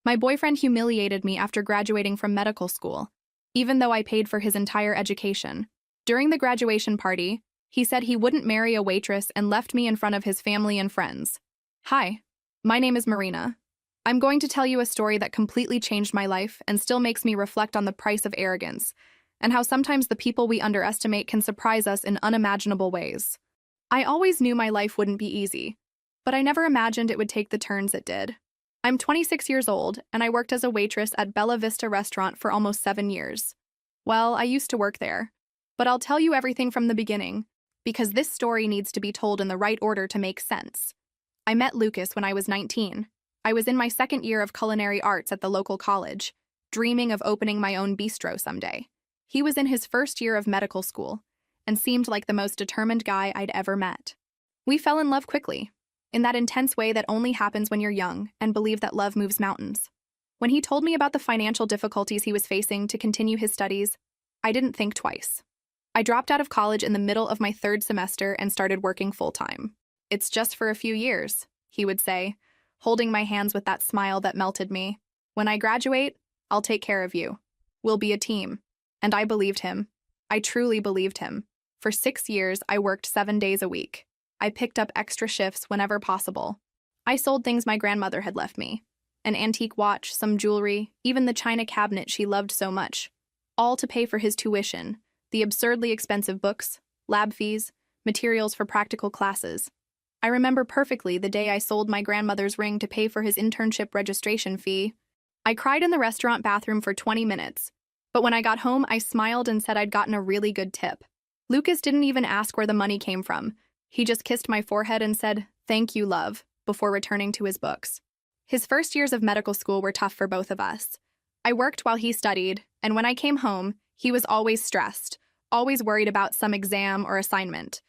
My boyfriend humiliated me after graduating from medical school, even though I paid for his entire education. During the graduation party, he said he wouldn't marry a waitress and left me in front of his family and friends. Hi, my name is Marina. I'm going to tell you a story that completely changed my life and still makes me reflect on the price of arrogance, and how sometimes the people we underestimate can surprise us in unimaginable ways. I always knew my life wouldn't be easy, but I never imagined it would take the turns it did. I'm 26 years old, and I worked as a waitress at Bella Vista restaurant for almost 7 years. Well, I used to work there, but I'll tell you everything from the beginning, because this story needs to be told in the right order to make sense. I met Lucas when I was 19. I was in my second year of culinary arts at the local college, dreaming of opening my own bistro someday. He was in his first year of medical school, and seemed like the most determined guy I'd ever met. We fell in love quickly, in that intense way that only happens when you're young and believe that love moves mountains. When he told me about the financial difficulties he was facing to continue his studies, I didn't think twice. I dropped out of college in the middle of my 3rd semester and started working full-time. "It's just for a few years," he would say, holding my hands with that smile that melted me. "When I graduate, I'll take care of you. We'll be a team." And I believed him. I truly believed him. For 6 years, I worked 7 days a week. I picked up extra shifts whenever possible. I sold things my grandmother had left me. An antique watch, some jewelry, even the china cabinet she loved so much. All to pay for his tuition, the absurdly expensive books, lab fees, materials for practical classes. I remember perfectly the day I sold my grandmother's ring to pay for his internship registration fee. I cried in the restaurant bathroom for 20 minutes, but when I got home, I smiled and said I'd gotten a really good tip. Lucas didn't even ask where the money came from. He just kissed my forehead and said, "Thank you, love," before returning to his books. His first years of medical school were tough for both of us. I worked while he studied, and when I came home, he was always stressed, always worried about some exam or assignment.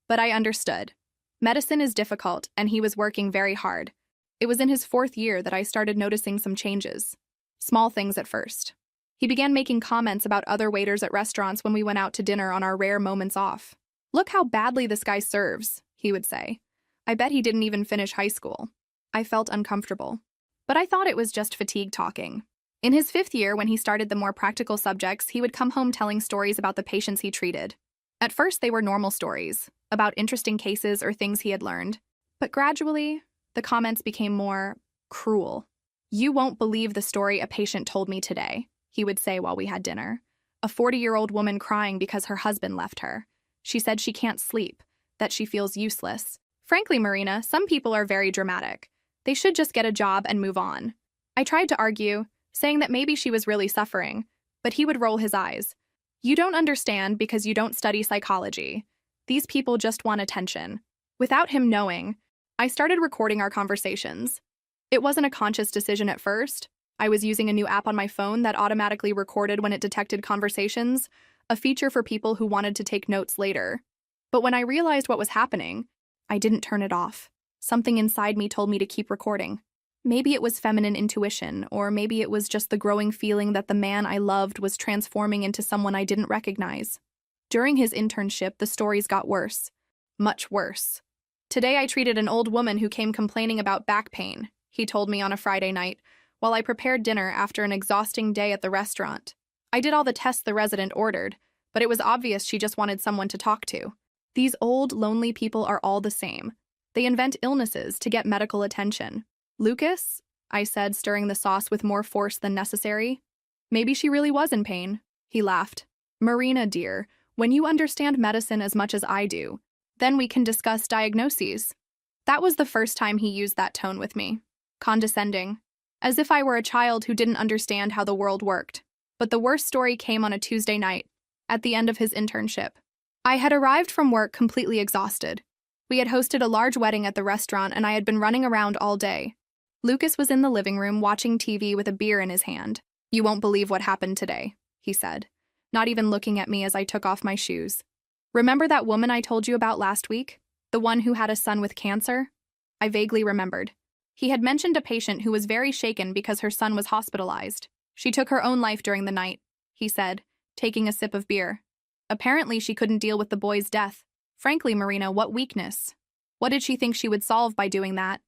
But I understood. Medicine is difficult, and he was working very hard. It was in his 4th year that I started noticing some changes. Small things at first. He began making comments about other waiters at restaurants when we went out to dinner on our rare moments off. "Look how badly this guy serves," he would say. I bet he didn't even finish high school. I felt uncomfortable. But I thought it was just fatigue talking. In his 5th year, when he started the more practical subjects, he would come home telling stories about the patients he treated. At first, they were normal stories, about interesting cases or things he had learned. But gradually, the comments became more cruel. "You won't believe the story a patient told me today," he would say while we had dinner. "A 40-year-old woman crying because her husband left her. She said she can't sleep, that she feels useless. Frankly, Marina, some people are very dramatic. They should just get a job and move on." I tried to argue, saying that maybe she was really suffering, but he would roll his eyes. "You don't understand because you don't study psychology. These people just want attention." Without him knowing, I started recording our conversations. It wasn't a conscious decision at first. I was using a new app on my phone that automatically recorded when it detected conversations, a feature for people who wanted to take notes later. But when I realized what was happening, I didn't turn it off. Something inside me told me to keep recording. Maybe it was feminine intuition, or maybe it was just the growing feeling that the man I loved was transforming into someone I didn't recognize. During his internship, the stories got worse. Much worse. "Today I treated an old woman who came complaining about back pain," he told me on a Friday night, while I prepared dinner after an exhausting day at the restaurant. I did all the tests the resident ordered, but it was obvious she just wanted someone to talk to. These old, lonely people are all the same. They invent illnesses to get medical attention. "Lucas," I said, stirring the sauce with more force than necessary. "Maybe she really was in pain." He laughed. "Marina, dear, when you understand medicine as much as I do, then we can discuss diagnoses." That was the first time he used that tone with me. Condescending. As if I were a child who didn't understand how the world worked. But the worst story came on a Tuesday night, at the end of his internship. I had arrived from work completely exhausted. We had hosted a large wedding at the restaurant, and I had been running around all day. Lucas was in the living room watching TV with a beer in his hand. "You won't believe what happened today," he said, not even looking at me as I took off my shoes. "Remember that woman I told you about last week? The one who had a son with cancer?" I vaguely remembered. He had mentioned a patient who was very shaken because her son was hospitalized. "She took her own life during the night," he said, taking a sip of beer. "Apparently she couldn't deal with the boy's death. Frankly, Marina, what weakness. What did she think she would solve by doing that?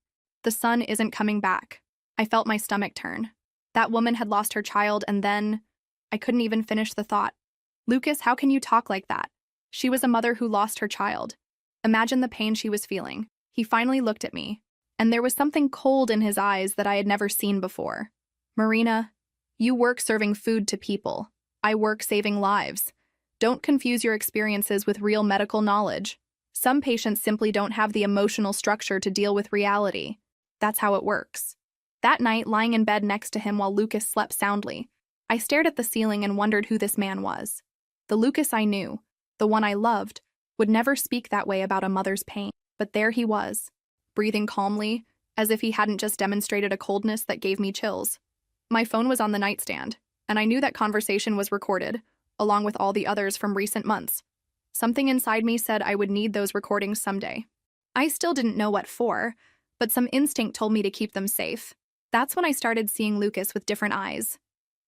The son isn't coming back." I felt my stomach turn. That woman had lost her child, and then I couldn't even finish the thought. Lucas, how can you talk like that? She was a mother who lost her child. Imagine the pain she was feeling. He finally looked at me, and there was something cold in his eyes that I had never seen before. Marina, you work serving food to people. I work saving lives. Don't confuse your experiences with real medical knowledge. Some patients simply don't have the emotional structure to deal with reality. That's how it works. That night, lying in bed next to him while Lucas slept soundly, I stared at the ceiling and wondered who this man was. The Lucas I knew, the one I loved, would never speak that way about a mother's pain. But there he was, breathing calmly, as if he hadn't just demonstrated a coldness that gave me chills. My phone was on the nightstand, and I knew that conversation was recorded, along with all the others from recent months. Something inside me said I would need those recordings someday. I still didn't know what for, but some instinct told me to keep them safe. That's when I started seeing Lucas with different eyes,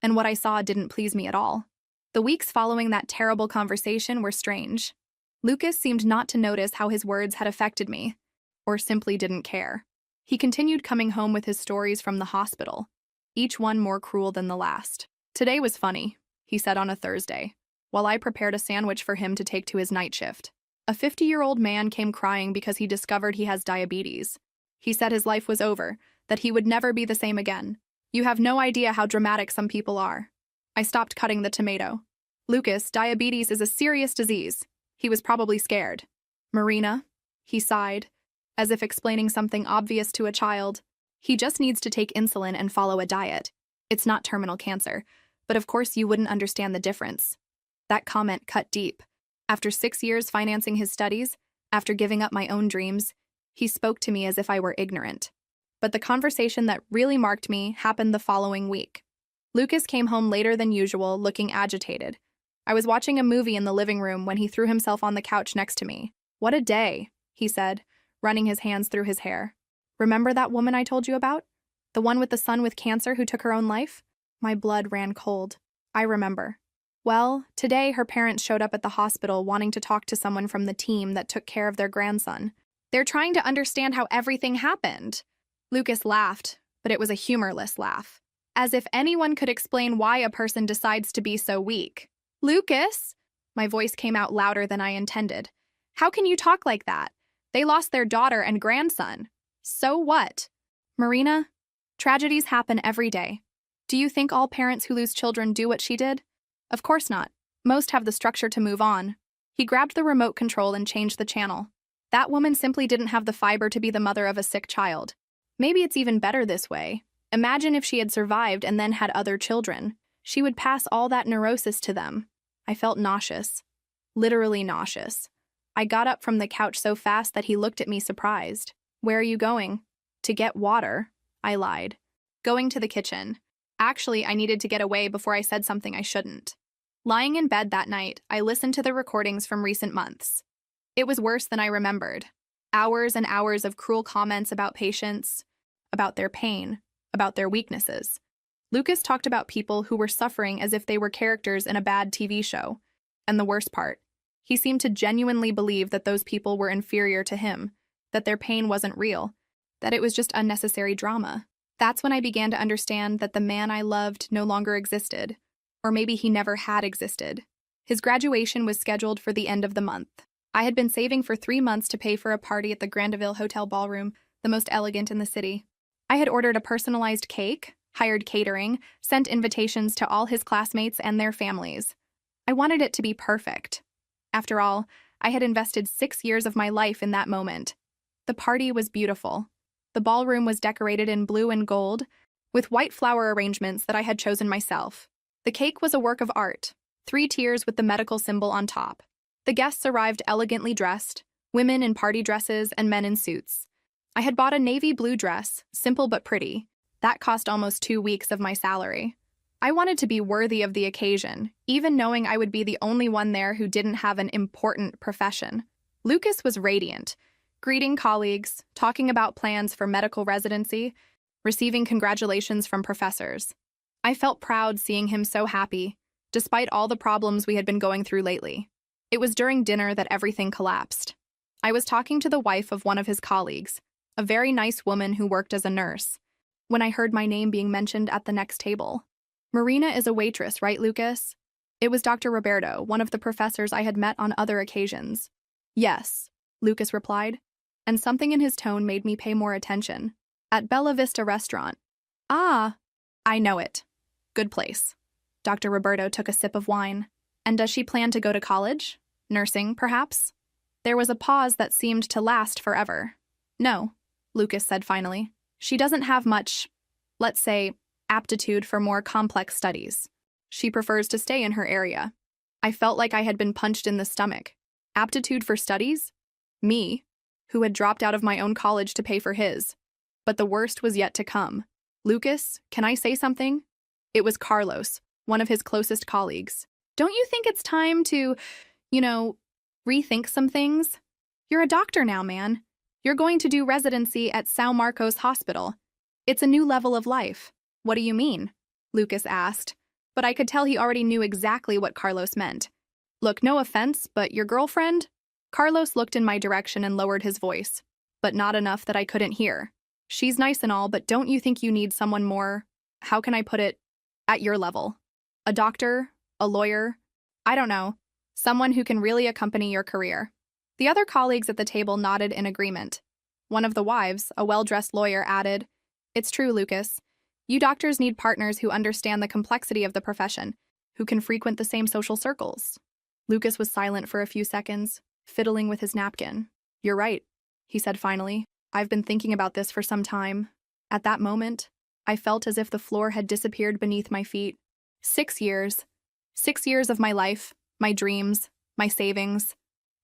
and what I saw didn't please me at all. The weeks following that terrible conversation were strange. Lucas seemed not to notice how his words had affected me, or simply didn't care. He continued coming home with his stories from the hospital, each one more cruel than the last. Today was funny, he said on a Thursday, while I prepared a sandwich for him to take to his night shift. A 50-year-old man came crying because he discovered he has diabetes. He said his life was over, that he would never be the same again. You have no idea how dramatic some people are. I stopped cutting the tomato. Lucas, diabetes is a serious disease. He was probably scared. Marina, he sighed, as if explaining something obvious to a child. He just needs to take insulin and follow a diet. It's not terminal cancer, but of course you wouldn't understand the difference. That comment cut deep. After 6 years financing his studies, after giving up my own dreams, he spoke to me as if I were ignorant. But the conversation that really marked me happened the following week. Lucas came home later than usual, looking agitated. I was watching a movie in the living room when he threw himself on the couch next to me. "What a day," he said, running his hands through his hair. "Remember that woman I told you about? The one with the son with cancer who took her own life?" My blood ran cold. I remember. Well, today her parents showed up at the hospital wanting to talk to someone from the team that took care of their grandson. They're trying to understand how everything happened. Lucas laughed, but it was a humorless laugh, as if anyone could explain why a person decides to be so weak. "Lucas!" My voice came out louder than I intended. "How can you talk like that? They lost their daughter and grandson. So what?" "Marina, tragedies happen every day. Do you think all parents who lose children do what she did? Of course not. Most have the structure to move on." He grabbed the remote control and changed the channel. That woman simply didn't have the fiber to be the mother of a sick child. Maybe it's even better this way. Imagine if she had survived and then had other children. She would pass all that neurosis to them. I felt nauseous. Literally nauseous. I got up from the couch so fast that he looked at me surprised. "Where are you going?" "To get water," I lied. "Going to the kitchen." Actually, I needed to get away before I said something I shouldn't. Lying in bed that night, I listened to the recordings from recent months. It was worse than I remembered. Hours and hours of cruel comments about patients, about their pain, about their weaknesses. Lucas talked about people who were suffering as if they were characters in a bad TV show. And the worst part, he seemed to genuinely believe that those people were inferior to him, that their pain wasn't real, that it was just unnecessary drama. That's when I began to understand that the man I loved no longer existed, or maybe he never had existed. His graduation was scheduled for the end of the month. I had been saving for 3 months to pay for a party at the Grandeville Hotel Ballroom, the most elegant in the city. I had ordered a personalized cake, hired catering, sent invitations to all his classmates and their families. I wanted it to be perfect. After all, I had invested 6 years of my life in that moment. The party was beautiful. The ballroom was decorated in blue and gold, with white flower arrangements that I had chosen myself. The cake was a work of art, 3 tiers with the medical symbol on top. The guests arrived elegantly dressed, women in party dresses and men in suits. I had bought a navy blue dress, simple but pretty. That cost almost 2 weeks of my salary. I wanted to be worthy of the occasion, even knowing I would be the only one there who didn't have an important profession. Lucas was radiant, greeting colleagues, talking about plans for medical residency, receiving congratulations from professors. I felt proud seeing him so happy, despite all the problems we had been going through lately. It was during dinner that everything collapsed. I was talking to the wife of one of his colleagues, a very nice woman who worked as a nurse. when I heard my name being mentioned at the next table. Marina is a waitress, right, Lucas? It was Dr. Roberto, one of the professors I had met on other occasions. Yes, Lucas replied, and something in his tone made me pay more attention. At Bella Vista Restaurant. Ah, I know it. Good place. Dr. Roberto took a sip of wine. And does she plan to go to college? Nursing, perhaps? There was a pause that seemed to last forever. No, Lucas said finally. She doesn't have much, let's say, aptitude for more complex studies. She prefers to stay in her area. I felt like I had been punched in the stomach. Aptitude for studies? Me, who had dropped out of my own college to pay for his. But the worst was yet to come. Lucas, can I say something? It was Carlos, one of his closest colleagues. Don't you think it's time to, rethink some things? You're a doctor now, man. You're going to do residency at São Marcos Hospital. It's a new level of life. What do you mean? Lucas asked, but I could tell he already knew exactly what Carlos meant. Look, no offense, but your girlfriend? Carlos looked in my direction and lowered his voice, but not enough that I couldn't hear. She's nice and all, but don't you think you need someone more, how can I put it, at your level? A doctor? A lawyer? I don't know. Someone who can really accompany your career. The other colleagues at the table nodded in agreement. One of the wives, a well-dressed lawyer, added, It's true, Lucas. You doctors need partners who understand the complexity of the profession, who can frequent the same social circles. Lucas was silent for a few seconds, fiddling with his napkin. You're right, he said finally. I've been thinking about this for some time. At that moment, I felt as if the floor had disappeared beneath my feet. 6 years. 6 years of my life, my dreams, my savings,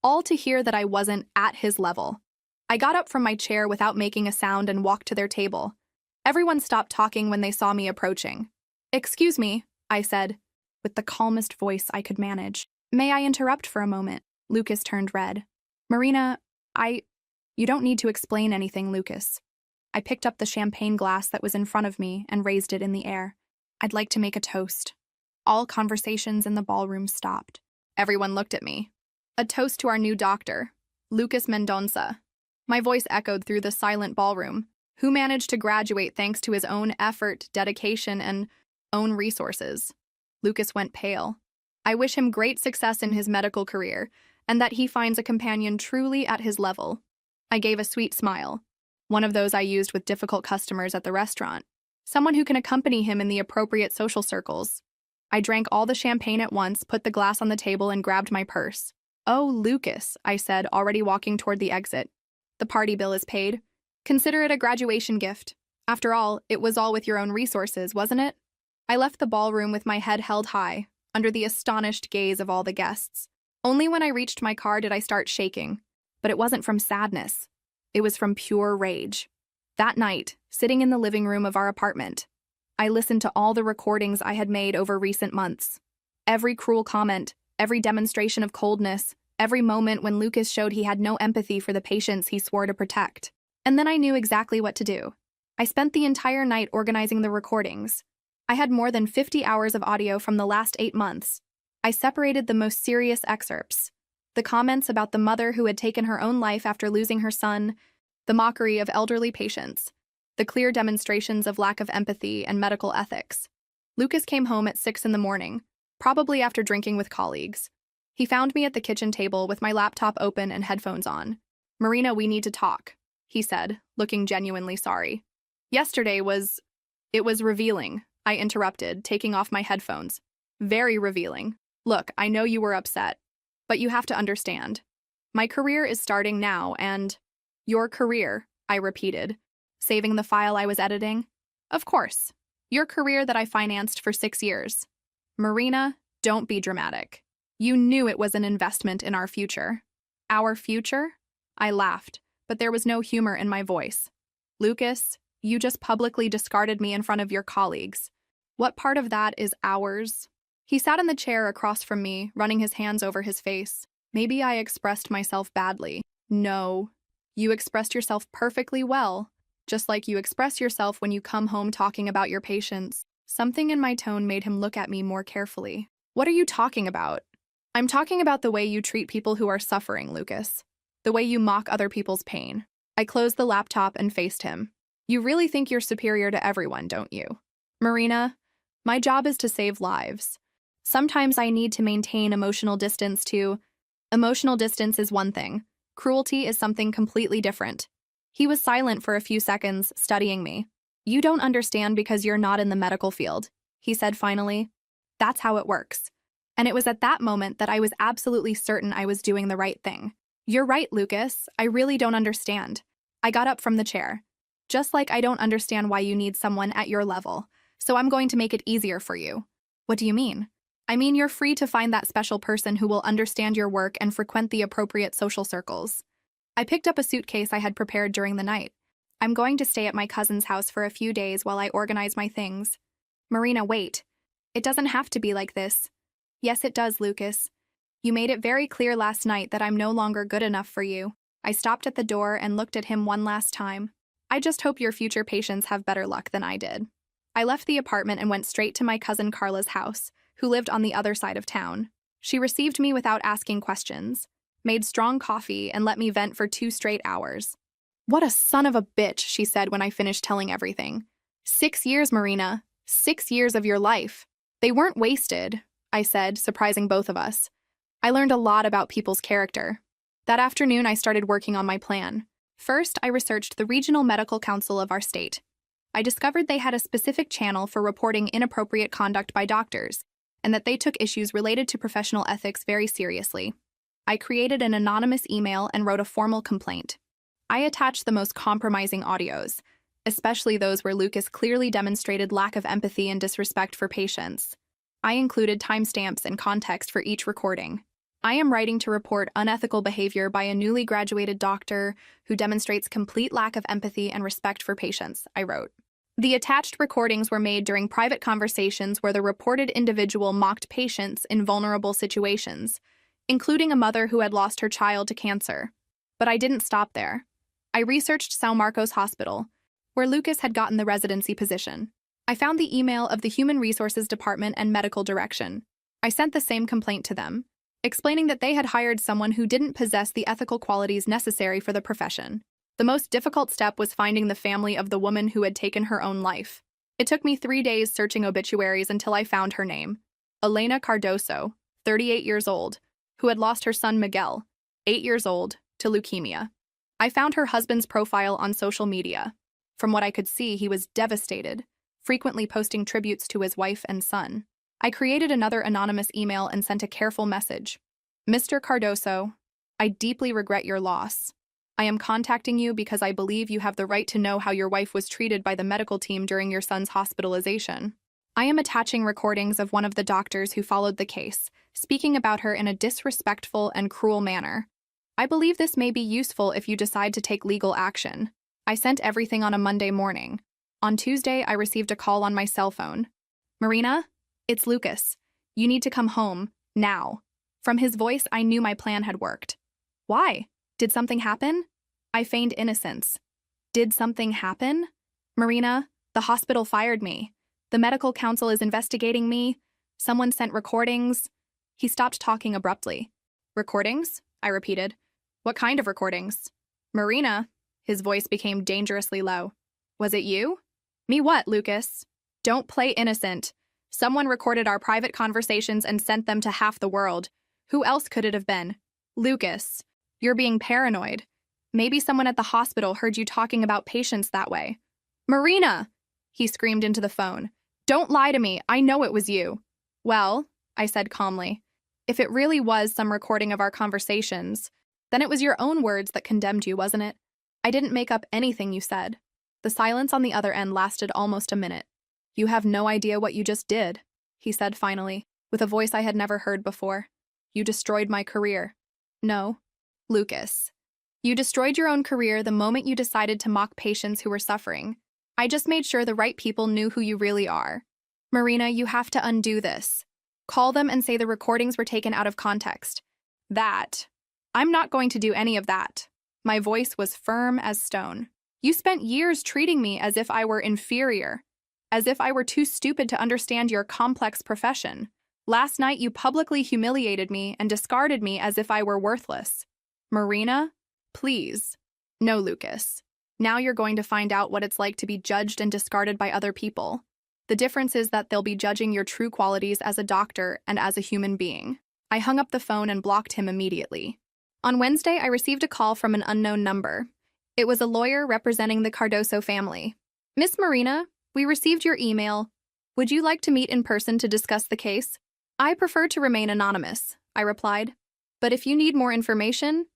all to hear that I wasn't at his level. I got up from my chair without making a sound and walked to their table. Everyone stopped talking when they saw me approaching. Excuse me, I said, with the calmest voice I could manage. May I interrupt for a moment? Lucas turned red. Marina, You don't need to explain anything, Lucas. I picked up the champagne glass that was in front of me and raised it in the air. I'd like to make a toast. All conversations in the ballroom stopped. Everyone looked at me. A toast to our new doctor, Lucas Mendonça. My voice echoed through the silent ballroom, who managed to graduate thanks to his own effort, dedication, and own resources. Lucas went pale. I wish him great success in his medical career, and that he finds a companion truly at his level. I gave a sweet smile, one of those I used with difficult customers at the restaurant, someone who can accompany him in the appropriate social circles. I drank all the champagne at once, put the glass on the table, and grabbed my purse. Oh, Lucas, I said, already walking toward the exit. The party bill is paid. Consider it a graduation gift. After all, it was all with your own resources, wasn't it? I left the ballroom with my head held high, under the astonished gaze of all the guests. Only when I reached my car did I start shaking. But it wasn't from sadness. It was from pure rage. That night, sitting in the living room of our apartment, I listened to all the recordings I had made over recent months. Every cruel comment, every demonstration of coldness, every moment when Lucas showed he had no empathy for the patients he swore to protect. And then I knew exactly what to do. I spent the entire night organizing the recordings. I had more than 50 hours of audio from the last 8 months. I separated the most serious excerpts. The comments about the mother who had taken her own life after losing her son, the mockery of elderly patients, the clear demonstrations of lack of empathy and medical ethics. Lucas came home at 6 in the morning, probably after drinking with colleagues. He found me at the kitchen table with my laptop open and headphones on. Marina, we need to talk, he said, looking genuinely sorry. It was revealing, I interrupted, taking off my headphones. Very revealing. Look, I know you were upset, but you have to understand. My career is starting now and… Your career, I repeated, saving the file I was editing. Of course. Your career that I financed for 6 years. Marina, don't be dramatic. You knew it was an investment in our future. Our future? I laughed, but there was no humor in my voice. Lucas, you just publicly discarded me in front of your colleagues. What part of that is ours? He sat in the chair across from me, running his hands over his face. Maybe I expressed myself badly. No. You expressed yourself perfectly well, just like you express yourself when you come home talking about your patients. Something in my tone made him look at me more carefully. What are you talking about? I'm talking about the way you treat people who are suffering, Lucas. The way you mock other people's pain. I closed the laptop and faced him. You really think you're superior to everyone, don't you? Marina, my job is to save lives. Sometimes I need to maintain emotional distance too. Emotional distance is one thing. Cruelty is something completely different. He was silent for a few seconds, studying me. You don't understand because you're not in the medical field, he said finally. That's how it works. And it was at that moment that I was absolutely certain I was doing the right thing. You're right, Lucas. I really don't understand. I got up from the chair. Just like I don't understand why you need someone at your level, so I'm going to make it easier for you. What do you mean? I mean, you're free to find that special person who will understand your work and frequent the appropriate social circles. I picked up a suitcase I had prepared during the night. I'm going to stay at my cousin's house for a few days while I organize my things. Marina, wait. It doesn't have to be like this. Yes, it does, Lucas. You made it very clear last night that I'm no longer good enough for you. I stopped at the door and looked at him one last time. I just hope your future patients have better luck than I did. I left the apartment and went straight to my cousin Carla's house, who lived on the other side of town. She received me without asking questions, made strong coffee, and let me vent for 2 straight hours. What a son of a bitch, she said when I finished telling everything. 6 years, Marina. 6 years of your life. They weren't wasted, I said, surprising both of us. I learned a lot about people's character. That afternoon, I started working on my plan. First, I researched the Regional Medical Council of our state. I discovered they had a specific channel for reporting inappropriate conduct by doctors, and that they took issues related to professional ethics very seriously. I created an anonymous email and wrote a formal complaint. I attached the most compromising audios, especially those where Lucas clearly demonstrated lack of empathy and disrespect for patients. I included timestamps and context for each recording. I am writing to report unethical behavior by a newly graduated doctor who demonstrates complete lack of empathy and respect for patients, I wrote. The attached recordings were made during private conversations where the reported individual mocked patients in vulnerable situations, including a mother who had lost her child to cancer. But I didn't stop there. I researched São Marcos Hospital, where Lucas had gotten the residency position. I found the email of the Human Resources Department and Medical Direction. I sent the same complaint to them, explaining that they had hired someone who didn't possess the ethical qualities necessary for the profession. The most difficult step was finding the family of the woman who had taken her own life. It took me 3 days searching obituaries until I found her name. Elena Cardoso, 38 years old, who had lost her son Miguel, 8 years old, to leukemia. I found her husband's profile on social media. From what I could see, he was devastated, frequently posting tributes to his wife and son. I created another anonymous email and sent a careful message. Mr. Cardoso, I deeply regret your loss. I am contacting you because I believe you have the right to know how your wife was treated by the medical team during your son's hospitalization. I am attaching recordings of one of the doctors who followed the case, speaking about her in a disrespectful and cruel manner. I believe this may be useful if you decide to take legal action. I sent everything on a Monday morning. On Tuesday, I received a call on my cell phone. Marina, it's Lucas. You need to come home, now. From his voice, I knew my plan had worked. Why? Did something happen? I feigned innocence. Did something happen? Marina, the hospital fired me. The medical council is investigating me. Someone sent recordings. He stopped talking abruptly. Recordings? I repeated. What kind of recordings? Marina. His voice became dangerously low. Was it you? Me what, Lucas? Don't play innocent. Someone recorded our private conversations and sent them to half the world. Who else could it have been? Lucas. You're being paranoid. Maybe someone at the hospital heard you talking about patients that way. Marina! He screamed into the phone. Don't lie to me. I know it was you. Well, I said calmly, if it really was some recording of our conversations, then it was your own words that condemned you, wasn't it? I didn't make up anything you said. The silence on the other end lasted almost a minute. You have no idea what you just did, he said finally, with a voice I had never heard before. You destroyed my career. No. Lucas. You destroyed your own career the moment you decided to mock patients who were suffering. I just made sure the right people knew who you really are. Marina, you have to undo this. Call them and say the recordings were taken out of context. That. I'm not going to do any of that. My voice was firm as stone. You spent years treating me as if I were inferior, as if I were too stupid to understand your complex profession. Last night you publicly humiliated me and discarded me as if I were worthless. Marina, please. No, Lucas. Now you're going to find out what it's like to be judged and discarded by other people. The difference is that they'll be judging your true qualities as a doctor and as a human being." I hung up the phone and blocked him immediately. On Wednesday, I received a call from an unknown number. It was a lawyer representing the Cardoso family. "Miss Marina, we received your email. Would you like to meet in person to discuss the case?" "I prefer to remain anonymous," I replied. "But if you need more information,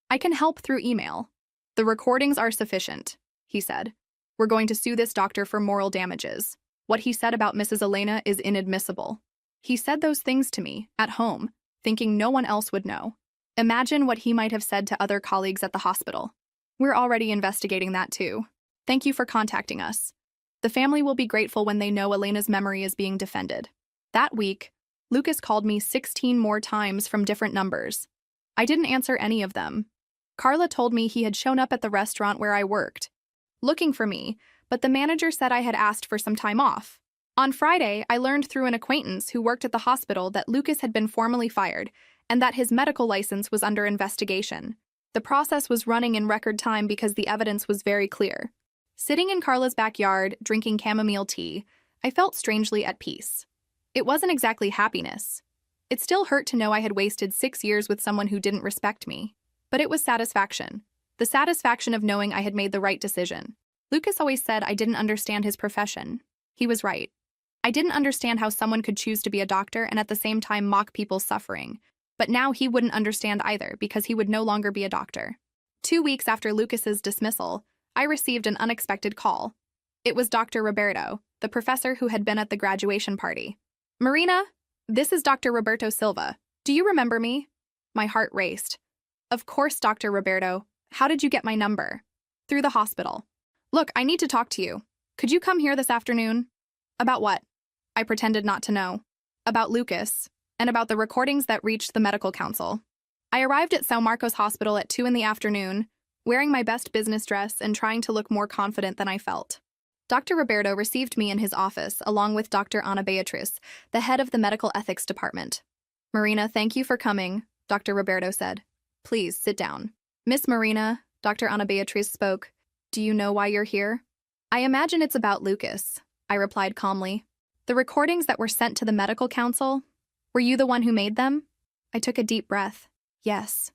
I can help through email." "The recordings are sufficient," he said. "We're going to sue this doctor for moral damages. What he said about Mrs. Elena is inadmissible. He said those things to me, at home, thinking no one else would know. Imagine what he might have said to other colleagues at the hospital. We're already investigating that too. Thank you for contacting us. The family will be grateful when they know Elena's memory is being defended." That week, Lucas called me 16 more times from different numbers. I didn't answer any of them. Carla told me he had shown up at the restaurant where I worked, looking for me, but the manager said I had asked for some time off. On Friday, I learned through an acquaintance who worked at the hospital that Lucas had been formally fired and that his medical license was under investigation. The process was running in record time because the evidence was very clear. Sitting in Carla's backyard, drinking chamomile tea, I felt strangely at peace. It wasn't exactly happiness. It still hurt to know I had wasted 6 years with someone who didn't respect me. But it was satisfaction. The satisfaction of knowing I had made the right decision. Lucas always said I didn't understand his profession. He was right. I didn't understand how someone could choose to be a doctor and at the same time mock people's suffering. But now he wouldn't understand either because he would no longer be a doctor. 2 weeks after Lucas's dismissal, I received an unexpected call. It was Dr. Roberto, the professor who had been at the graduation party. "Marina, this is Dr. Roberto Silva. Do you remember me?" My heart raced. "Of course, Dr. Roberto. How did you get my number?" "Through the hospital." "Look, I need to talk to you. Could you come here this afternoon?" "About what?" I pretended not to know. "About Lucas, and about the recordings that reached the medical council." I arrived at São Marcos Hospital at 2 in the afternoon, wearing my best business dress and trying to look more confident than I felt. Dr. Roberto received me in his office, along with Dr. Ana Beatriz, the head of the medical ethics department. "Marina, thank you for coming," Dr. Roberto said. "Please, sit down." "Miss Marina," Dr. Ana Beatriz spoke, "do you know why you're here?" "I imagine it's about Lucas," I replied calmly. "The recordings that were sent to the medical council, were you the one who made them?" I took a deep breath. "Yes."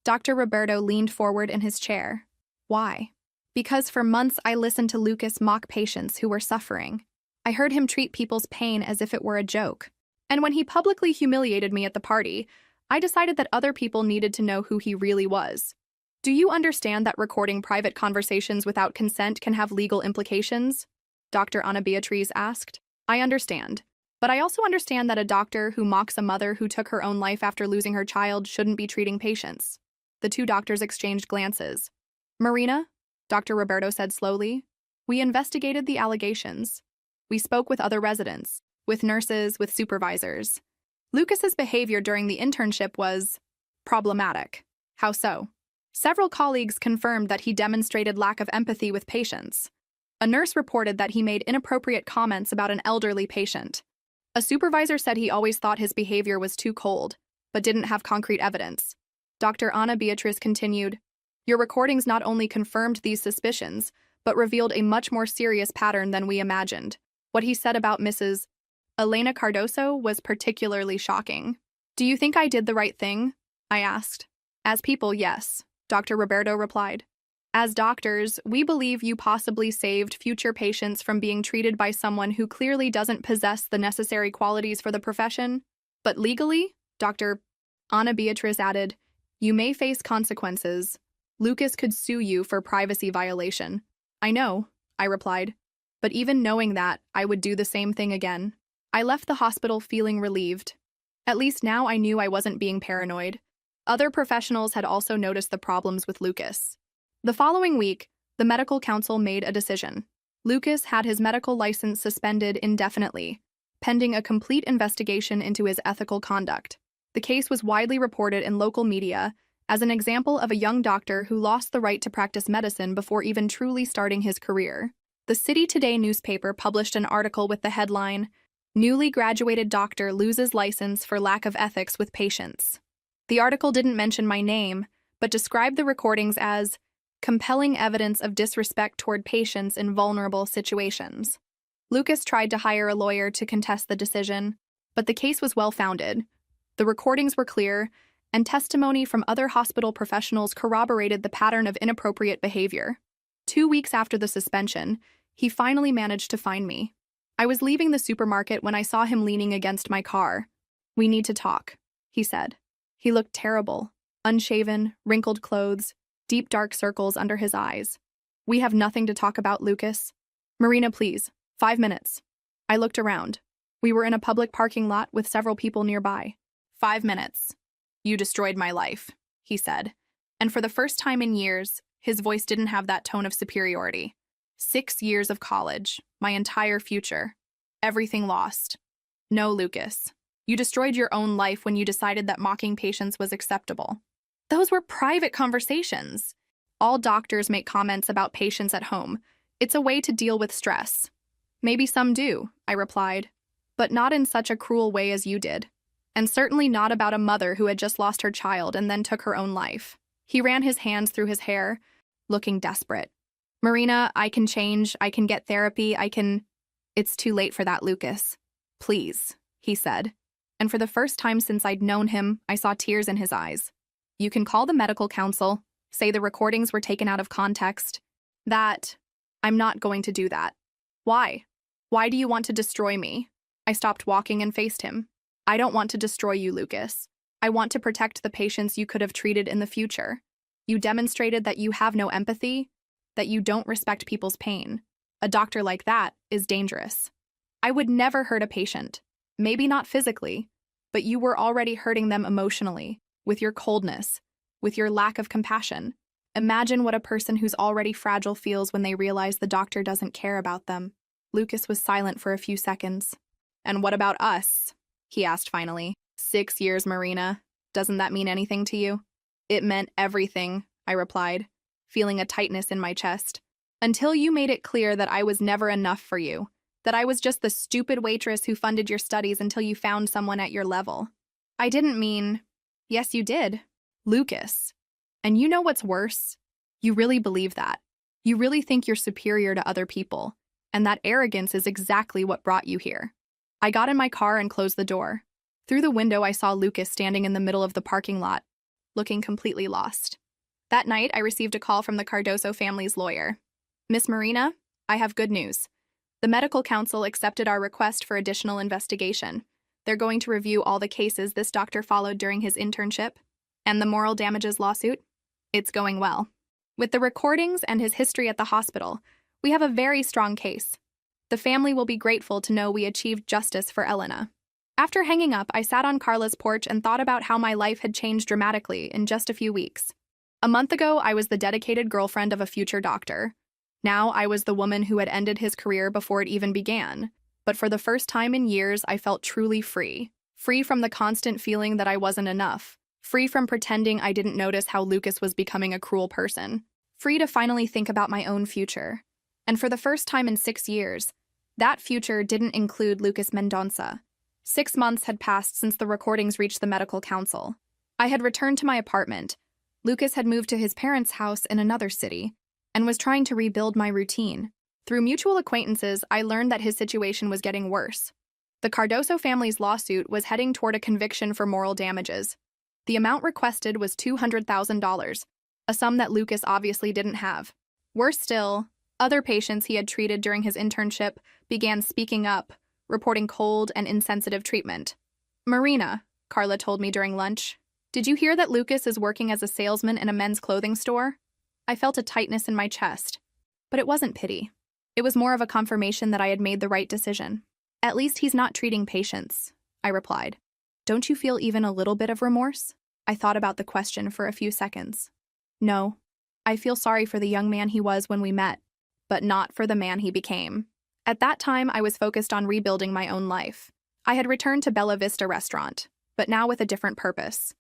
Dr. Roberto leaned forward in his chair. "Why?" "Because for months I listened to Lucas mock patients who were suffering. I heard him treat people's pain as if it were a joke. And when he publicly humiliated me at the party, I decided that other people needed to know who he really was. Do you understand that recording private conversations without consent can have legal implications?" Dr. Ana Beatriz asked. "I understand. But I also understand that a doctor who mocks a mother who took her own life after losing her child shouldn't be treating patients." The two doctors exchanged glances. "Marina," Dr. Roberto said slowly, "we investigated the allegations. We spoke with other residents, with nurses, with supervisors. Lucas's behavior during the internship was problematic." "How so?" "Several colleagues confirmed that he demonstrated lack of empathy with patients. A nurse reported that he made inappropriate comments about an elderly patient. A supervisor said he always thought his behavior was too cold, but didn't have concrete evidence." Dr. Ana Beatriz continued, "Your recordings not only confirmed these suspicions, but revealed a much more serious pattern than we imagined. What he said about Mrs. Elena Cardoso was particularly shocking." "Do you think I did the right thing?" I asked. "As people, yes," Dr. Roberto replied. "As doctors, we believe you possibly saved future patients from being treated by someone who clearly doesn't possess the necessary qualities for the profession. But legally," Dr. Ana Beatriz added, "you may face consequences. Lucas could sue you for privacy violation." "I know," I replied. "But even knowing that, I would do the same thing again." I left the hospital feeling relieved. At least now I knew I wasn't being paranoid. Other professionals had also noticed the problems with Lucas. The following week, the medical council made a decision. Lucas had his medical license suspended indefinitely, pending a complete investigation into his ethical conduct. The case was widely reported in local media as an example of a young doctor who lost the right to practice medicine before even truly starting his career. The City Today newspaper published an article with the headline, "Newly graduated doctor loses license for lack of ethics with patients." The article didn't mention my name, but described the recordings as compelling evidence of disrespect toward patients in vulnerable situations. Lucas tried to hire a lawyer to contest the decision, but the case was well-founded. The recordings were clear, and testimony from other hospital professionals corroborated the pattern of inappropriate behavior. 2 weeks after the suspension, he finally managed to find me. I was leaving the supermarket when I saw him leaning against my car. "We need to talk," he said. He looked terrible, unshaven, wrinkled clothes, deep dark circles under his eyes. "We have nothing to talk about, Lucas. Marina, please, 5 minutes." I looked around. We were in a public parking lot with several people nearby. 5 minutes. "You destroyed my life," he said. And for the first time in years, his voice didn't have that tone of superiority. 6 years of college, my entire future, everything lost. "No, Lucas. You destroyed your own life when you decided that mocking patients was acceptable. Those were private conversations. All doctors make comments about patients at home. It's a way to deal with stress." "Maybe some do," I replied, "but not in such a cruel way as you did. And certainly not about a mother who had just lost her child and then took her own life." He ran his hands through his hair, looking desperate. "Marina, I can change, I can get therapy, I can—" "It's too late for that, Lucas. Please," he said. And for the first time since I'd known him, I saw tears in his eyes. "You can call the medical council, say the recordings were taken out of context. That, I'm not going to do that." "Why? Why do you want to destroy me?" I stopped walking and faced him. "I don't want to destroy you, Lucas. I want to protect the patients you could have treated in the future. You demonstrated that you have no empathy, that you don't respect people's pain. A doctor like that is dangerous. I would never hurt a patient, maybe not physically, but you were already hurting them emotionally, with your coldness, with your lack of compassion. Imagine what a person who's already fragile feels when they realize the doctor doesn't care about them." Lucas was silent for a few seconds. "And what about us?" he asked finally. 6 years, Marina. Doesn't that mean anything to you?" "It meant everything," I replied, feeling a tightness in my chest. "Until you made it clear that I was never enough for you, that I was just the stupid waitress who funded your studies until you found someone at your level." "I didn't mean—" "Yes, you did. Lucas. And you know what's worse? You really believe that. You really think you're superior to other people, and that arrogance is exactly what brought you here." I got in my car and closed the door. Through the window, I saw Lucas standing in the middle of the parking lot, looking completely lost. That night, I received a call from the Cardoso family's lawyer. "Miss Marina, I have good news. The medical council accepted our request for additional investigation. They're going to review all the cases this doctor followed during his internship and the moral damages lawsuit. It's going well. With the recordings and his history at the hospital, we have a very strong case. The family will be grateful to know we achieved justice for Elena." After hanging up, I sat on Carla's porch and thought about how my life had changed dramatically in just a few weeks. A month ago, I was the dedicated girlfriend of a future doctor. Now I was the woman who had ended his career before it even began. But for the first time in years, I felt truly free. Free from the constant feeling that I wasn't enough. Free from pretending I didn't notice how Lucas was becoming a cruel person. Free to finally think about my own future. And for the first time in 6 years, that future didn't include Lucas Mendonça. 6 months had passed since the recordings reached the medical council. I had returned to my apartment. Lucas had moved to his parents' house in another city and was trying to rebuild my routine. Through mutual acquaintances, I learned that his situation was getting worse. The Cardoso family's lawsuit was heading toward a conviction for moral damages. The amount requested was $200,000, a sum that Lucas obviously didn't have. Worse still, other patients he had treated during his internship began speaking up, reporting cold and insensitive treatment. "Marina," Carla told me during lunch, "did you hear that Lucas is working as a salesman in a men's clothing store?" I felt a tightness in my chest, but it wasn't pity. It was more of a confirmation that I had made the right decision. "At least he's not treating patients," I replied. "Don't you feel even a little bit of remorse?" I thought about the question for a few seconds. "No. I feel sorry for the young man he was when we met, but not for the man he became." At that time, I was focused on rebuilding my own life. I had returned to Bella Vista restaurant, but now with a different purpose.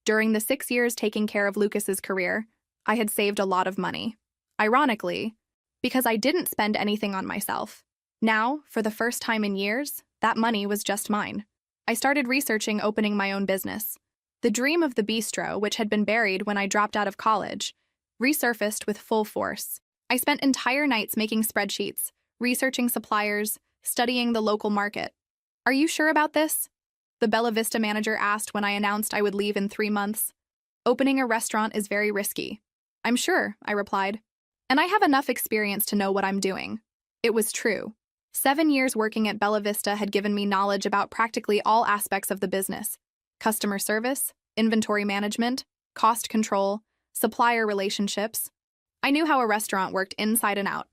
During the 6 years taking care of Lucas's career, I had saved a lot of money. Ironically, because I didn't spend anything on myself. Now, for the first time in years, that money was just mine. I started researching opening my own business. The dream of the bistro, which had been buried when I dropped out of college, resurfaced with full force. I spent entire nights making spreadsheets, researching suppliers, studying the local market. Are you sure about this? The Bella Vista manager asked when I announced I would leave in 3 months. Opening a restaurant is very risky. I'm sure, I replied. And I have enough experience to know what I'm doing. It was true. 7 years working at Bella Vista had given me knowledge about practically all aspects of the business: customer service, inventory management, cost control, supplier relationships. I knew how a restaurant worked inside and out.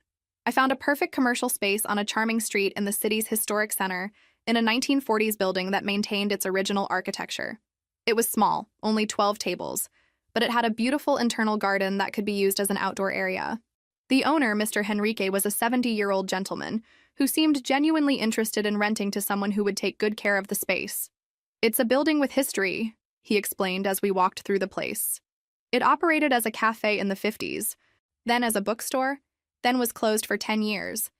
I found a perfect commercial space on a charming street in the city's historic center, in a 1940s building that maintained its original architecture. It was small, only 12 tables, but it had a beautiful internal garden that could be used as an outdoor area. The owner, Mr. Henrique, was a 70-year-old gentleman who seemed genuinely interested in renting to someone who would take good care of the space. It's a building with history, he explained as we walked through the place. It operated as a cafe in the 50s, then as a bookstore, then was closed for 10 years.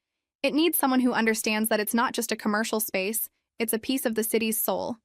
It needs someone who understands that it's not just a commercial space, it's a piece of the city's soul.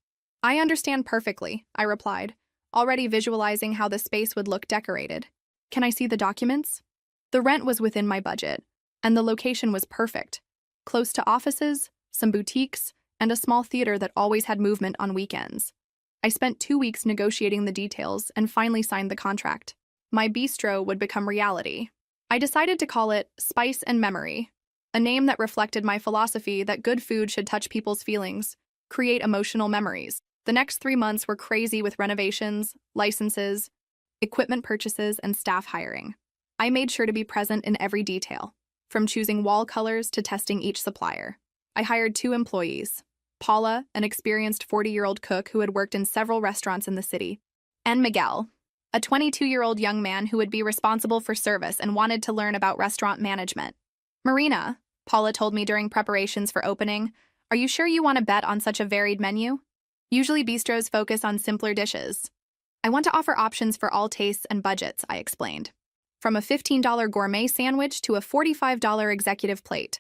I understand perfectly, I replied, already visualizing how the space would look decorated. Can I see the documents? The rent was within my budget, and the location was perfect. Close to offices, some boutiques, and a small theater that always had movement on weekends. I spent 2 weeks negotiating the details and finally signed the contract. My bistro would become reality. I decided to call it Spice and Memory, a name that reflected my philosophy that good food should touch people's feelings, create emotional memories. The next 3 months were crazy with renovations, licenses, equipment purchases, and staff hiring. I made sure to be present in every detail, from choosing wall colors to testing each supplier. I hired 2 employees, Paula, an experienced 40-year-old cook who had worked in several restaurants in the city, and Miguel, a 22-year-old young man who would be responsible for service and wanted to learn about restaurant management. Marina, Paula told me during preparations for opening, are you sure you want to bet on such a varied menu? Usually bistros focus on simpler dishes. I want to offer options for all tastes and budgets, I explained. From a $15 gourmet sandwich to a $45 executive plate.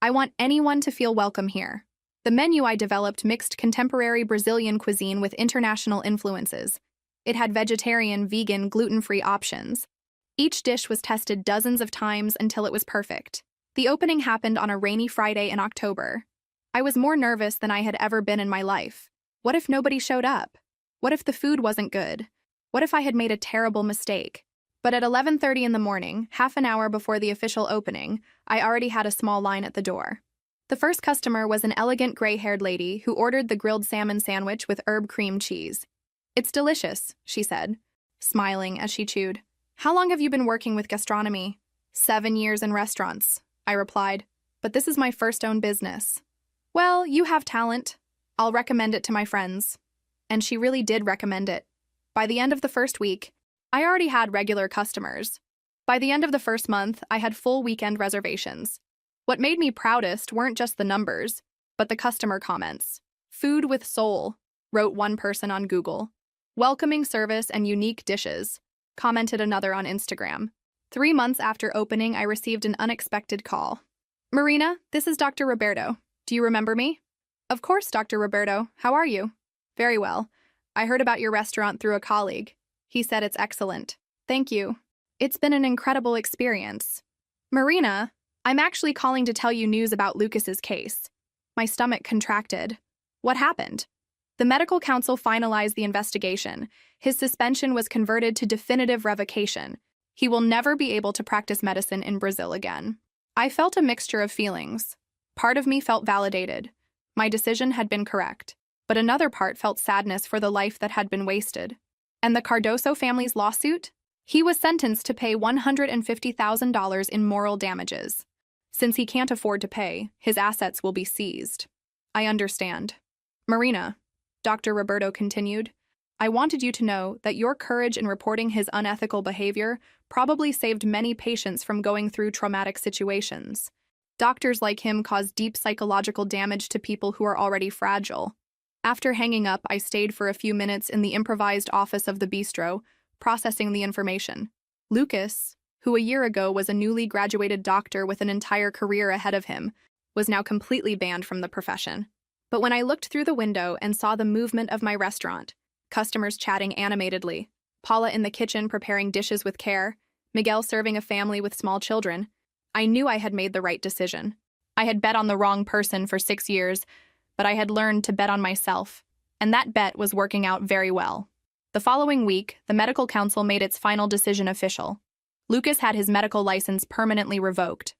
I want anyone to feel welcome here. The menu I developed mixed contemporary Brazilian cuisine with international influences. It had vegetarian, vegan, gluten-free options. Each dish was tested dozens of times until it was perfect. The opening happened on a rainy Friday in October. I was more nervous than I had ever been in my life. What if nobody showed up? What if the food wasn't good? What if I had made a terrible mistake? But at 11:30 in the morning, half an hour before the official opening, I already had a small line at the door. The first customer was an elegant gray-haired lady who ordered the grilled salmon sandwich with herb cream cheese. It's delicious, she said, smiling as she chewed. How long have you been working with gastronomy? 7 years in restaurants, I replied, but this is my first own business. Well, you have talent. I'll recommend it to my friends. And she really did recommend it. By the end of the first week, I already had regular customers. By the end of the first month, I had full weekend reservations. What made me proudest weren't just the numbers, but the customer comments. Food with soul, wrote one person on Google. Welcoming service and unique dishes, commented another on Instagram. 3 months after opening, I received an unexpected call. Marina, this is Dr. Roberto. Do you remember me? Of course, Dr. Roberto. How are you? Very well. I heard about your restaurant through a colleague. He said it's excellent. Thank you. It's been an incredible experience. Marina, I'm actually calling to tell you news about Lucas's case. My stomach contracted. What happened? The medical council finalized the investigation. His suspension was converted to definitive revocation. He will never be able to practice medicine in Brazil again. I felt a mixture of feelings. Part of me felt validated. My decision had been correct. But another part felt sadness for the life that had been wasted. And the Cardoso family's lawsuit? He was sentenced to pay $150,000 in moral damages. Since he can't afford to pay, his assets will be seized. I understand. Marina, Dr. Roberto continued, I wanted you to know that your courage in reporting his unethical behavior probably saved many patients from going through traumatic situations. Doctors like him cause deep psychological damage to people who are already fragile. After hanging up, I stayed for a few minutes in the improvised office of the bistro, processing the information. Lucas, who a year ago was a newly graduated doctor with an entire career ahead of him, was now completely banned from the profession. But when I looked through the window and saw the movement of my restaurant, customers chatting animatedly, Paula in the kitchen preparing dishes with care, Miguel serving a family with small children. I knew I had made the right decision. I had bet on the wrong person for 6 years, but I had learned to bet on myself, and that bet was working out very well. The following week, the medical council made its final decision official. Lucas had his medical license permanently revoked.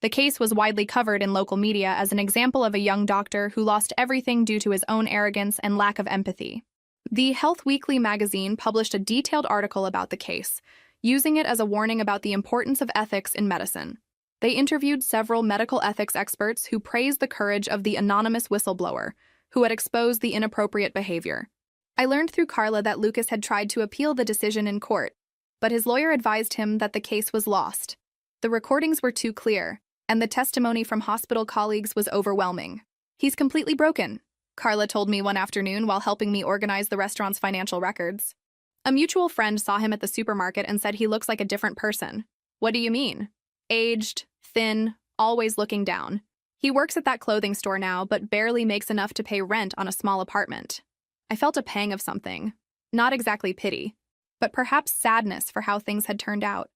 The case was widely covered in local media as an example of a young doctor who lost everything due to his own arrogance and lack of empathy. The Health Weekly magazine published a detailed article about the case, using it as a warning about the importance of ethics in medicine. They interviewed several medical ethics experts who praised the courage of the anonymous whistleblower, who had exposed the inappropriate behavior. I learned through Carla that Lucas had tried to appeal the decision in court, but his lawyer advised him that the case was lost. The recordings were too clear, and the testimony from hospital colleagues was overwhelming. "He's completely broken," Carla told me one afternoon while helping me organize the restaurant's financial records. "A mutual friend saw him at the supermarket and said he looks like a different person." "What do you mean?" "Aged, thin, always looking down. He works at that clothing store now, but barely makes enough to pay rent on a small apartment." I felt a pang of something. Not exactly pity, but perhaps sadness for how things had turned out.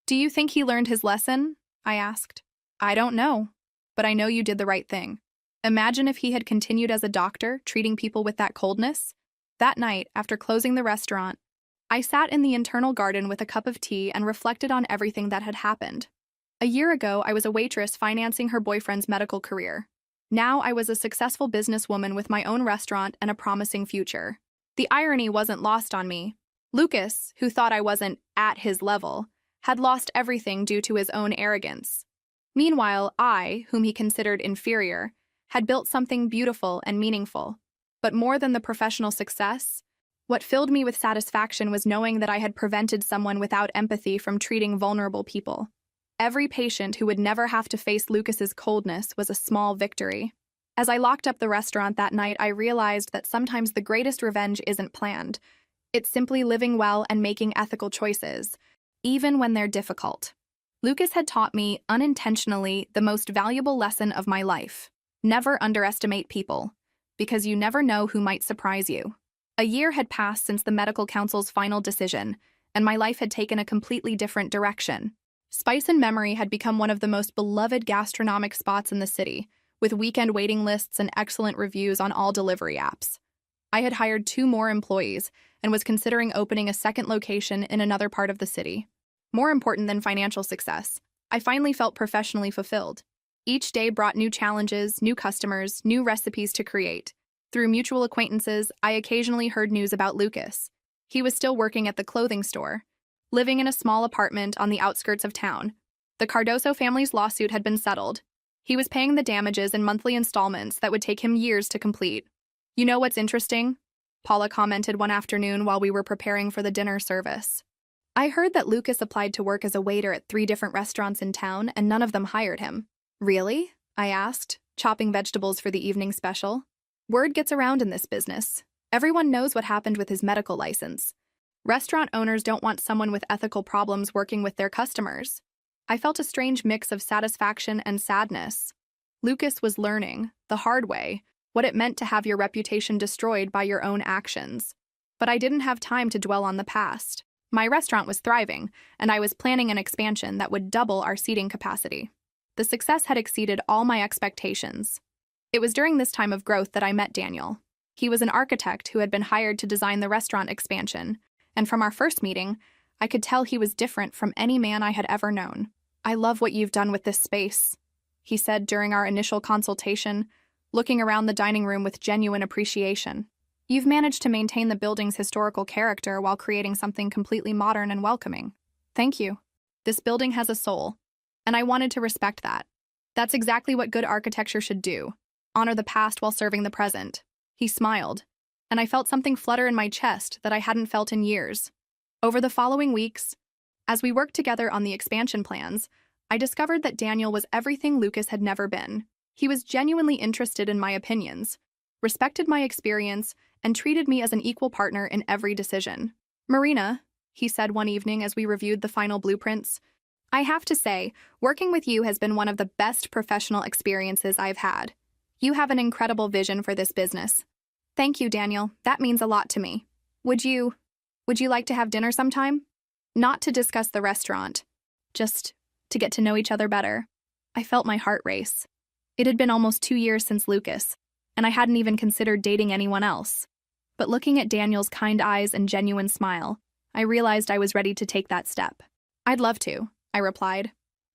"Do you think he learned his lesson?" I asked. "I don't know, but I know you did the right thing." Imagine if he had continued as a doctor, treating people with that coldness. That night, after closing the restaurant, I sat in the internal garden with a cup of tea and reflected on everything that had happened. A year ago, I was a waitress financing her boyfriend's medical career. Now I was a successful businesswoman with my own restaurant and a promising future. The irony wasn't lost on me. Lucas, who thought I wasn't at his level, had lost everything due to his own arrogance. Meanwhile, I, whom he considered inferior, had built something beautiful and meaningful. But more than the professional success, what filled me with satisfaction was knowing that I had prevented someone without empathy from treating vulnerable people. Every patient who would never have to face Lucas's coldness was a small victory. As I locked up the restaurant that night, I realized that sometimes the greatest revenge isn't planned. It's simply living well and making ethical choices, even when they're difficult. Lucas had taught me, unintentionally, the most valuable lesson of my life. Never underestimate people, because you never know who might surprise you. A year had passed since the medical council's final decision, and my life had taken a completely different direction. Spice and Memory had become one of the most beloved gastronomic spots in the city, with weekend waiting lists and excellent reviews on all delivery apps. I had hired 2 more employees and was considering opening a second location in another part of the city. More important than financial success, I finally felt professionally fulfilled. Each day brought new challenges, new customers, new recipes to create. Through mutual acquaintances, I occasionally heard news about Lucas. He was still working at the clothing store, living in a small apartment on the outskirts of town. The Cardoso family's lawsuit had been settled. He was paying the damages in monthly installments that would take him years to complete. "You know what's interesting?" Paula commented one afternoon while we were preparing for the dinner service. "I heard that Lucas applied to work as a waiter at 3 different restaurants in town, and none of them hired him." "Really?" I asked, chopping vegetables for the evening special. "Word gets around in this business. Everyone knows what happened with his medical license. Restaurant owners don't want someone with ethical problems working with their customers." I felt a strange mix of satisfaction and sadness. Lucas was learning, the hard way, what it meant to have your reputation destroyed by your own actions. But I didn't have time to dwell on the past. My restaurant was thriving, and I was planning an expansion that would double our seating capacity. The success had exceeded all my expectations. It was during this time of growth that I met Daniel. He was an architect who had been hired to design the restaurant expansion, and from our first meeting, I could tell he was different from any man I had ever known. "I love what you've done with this space," he said during our initial consultation, looking around the dining room with genuine appreciation. "You've managed to maintain the building's historical character while creating something completely modern and welcoming." "Thank you. This building has a soul, and I wanted to respect that. That's exactly what good architecture should do, honor the past while serving the present." He smiled, and I felt something flutter in my chest that I hadn't felt in years. Over the following weeks, as we worked together on the expansion plans, I discovered that Daniel was everything Lucas had never been. He was genuinely interested in my opinions, respected my experience, and treated me as an equal partner in every decision. "Marina," he said one evening as we reviewed the final blueprints, "I have to say, working with you has been one of the best professional experiences I've had. You have an incredible vision for this business." "Thank you, Daniel. That means a lot to me. Would you like to have dinner sometime?" Not to discuss the restaurant, just to get to know each other better. I felt my heart race. It had been almost 2 years since Lucas, and I hadn't even considered dating anyone else. But looking at Daniel's kind eyes and genuine smile, I realized I was ready to take that step. "I'd love to," I replied.